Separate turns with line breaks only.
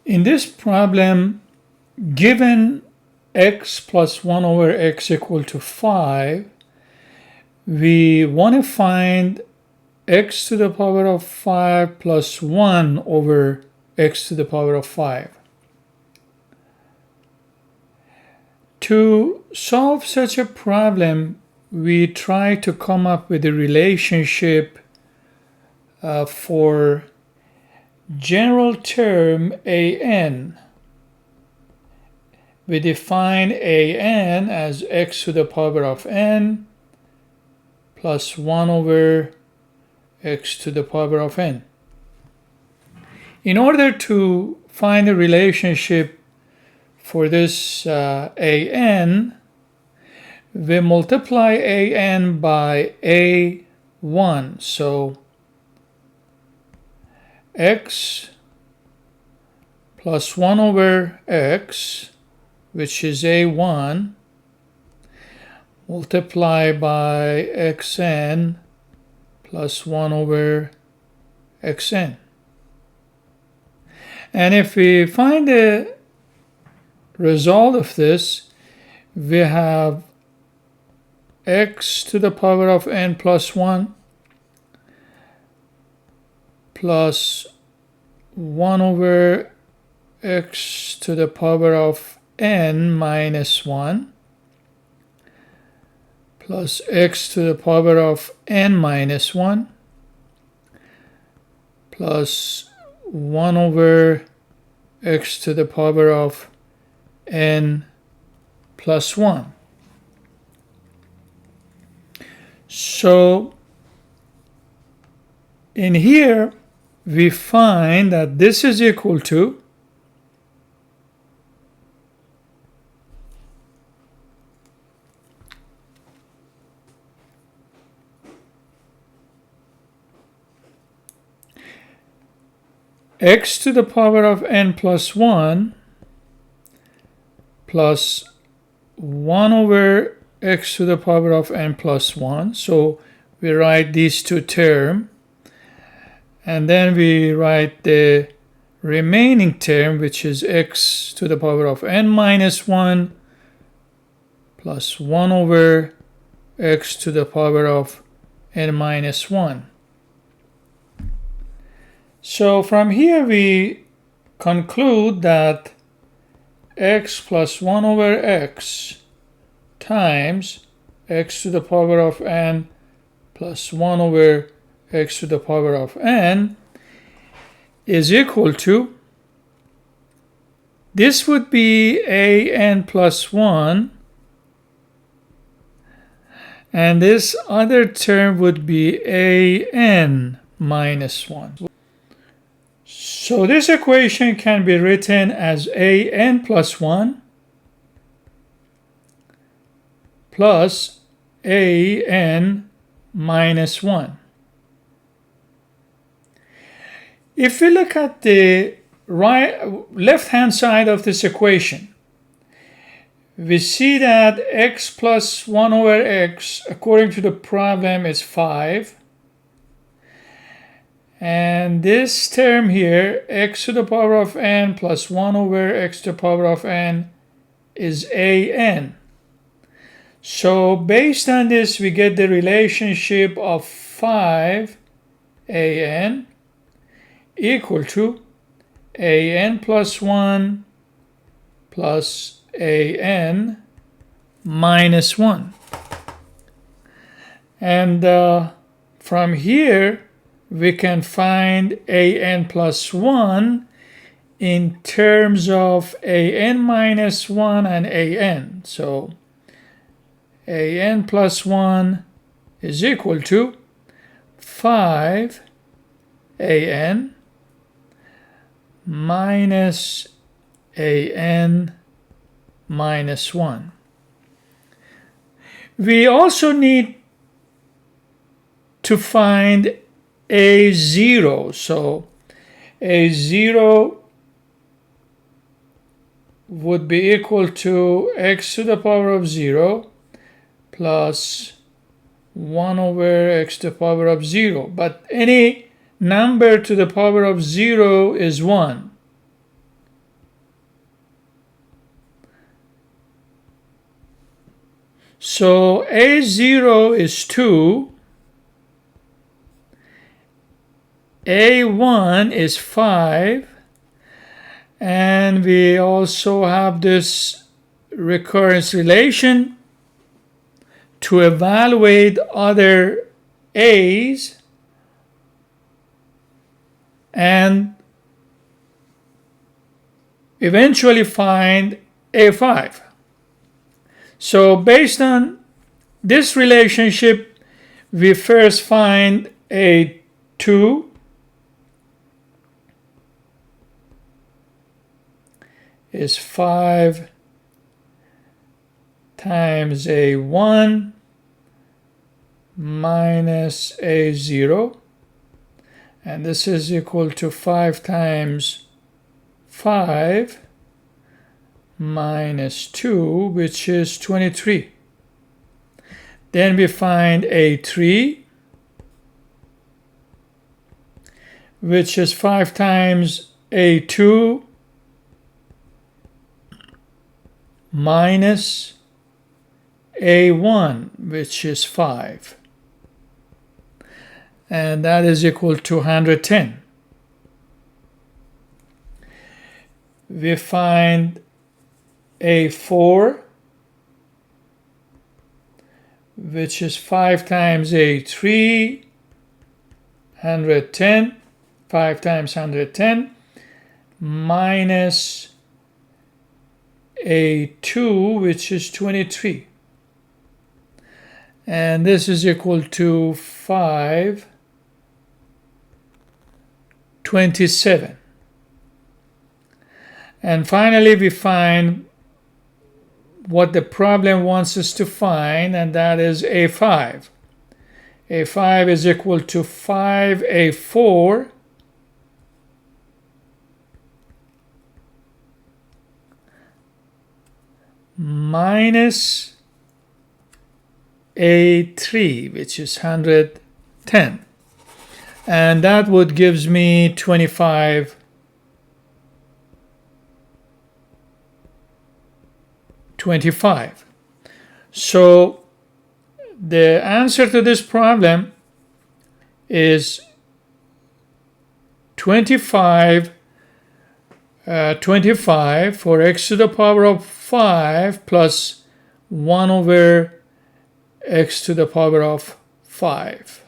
In this problem, given x plus 1 over x equal to 5, we want to find x to the power of 5 plus 1 over x to the power of 5. To solve such a problem, we try to come up with a relationship for general term an. We define an as x to the power of n plus 1 over x to the power of n. In order to find a relationship for this an, we multiply an by a1. So x plus 1 over x, which is a1, multiply by xn plus 1 over xn. And if we find the result of this, we have x to the power of n plus 1 plus 1 over x to the power of n minus 1 plus x to the power of n minus 1 plus 1 over x to the power of n plus 1. So in here, we find that this is equal to x to the power of n plus 1 plus 1 over x to the power of n plus 1. So we write these two terms. And then we write the remaining term, which is x to the power of n minus 1 plus 1 over x to the power of n minus 1. So from here we conclude that x plus 1 over x times x to the power of n plus 1 over x to the power of n is equal to, this would be an plus 1, and this other term would be an minus 1. So this equation can be written as an plus 1 plus an minus 1. If we look at the left-hand side of this equation, we see that x plus 1 over x, according to the problem, is 5. And this term here, x to the power of n plus 1 over x to the power of n, is an. So based on this, we get the relationship of 5 an equal to an plus 1 plus an minus 1. And from here, we can find an plus 1 in terms of an minus 1 and an. So an plus 1 is equal to 5 an minus an minus 1. We also need to find a0. So a0 would be equal to x to the power of 0 plus 1 over x to the power of 0. But any number to the power of 0 is 1. So A0 is 2, A1 is 5, and we also have this recurrence relation to evaluate other A's and eventually find A5. So based on this relationship, we first find A2 is 5 times A1 minus A0, and this is equal to 5 times 5 minus 2, which is 23. Then we find A3, which is 5 times A2 minus A1, which is 5. And that is equal to 110. We find A4, which is 5 times A3, 110, 5 times 110, minus A2, which is 23. And this is equal to 527. And finally, we find what the problem wants us to find, and that is A5. A5 is equal to 5A4 minus A3, which is 110. And that would gives me 25. So the answer to this problem is 25 for x to the power of 5 plus 1 over x to the power of 5.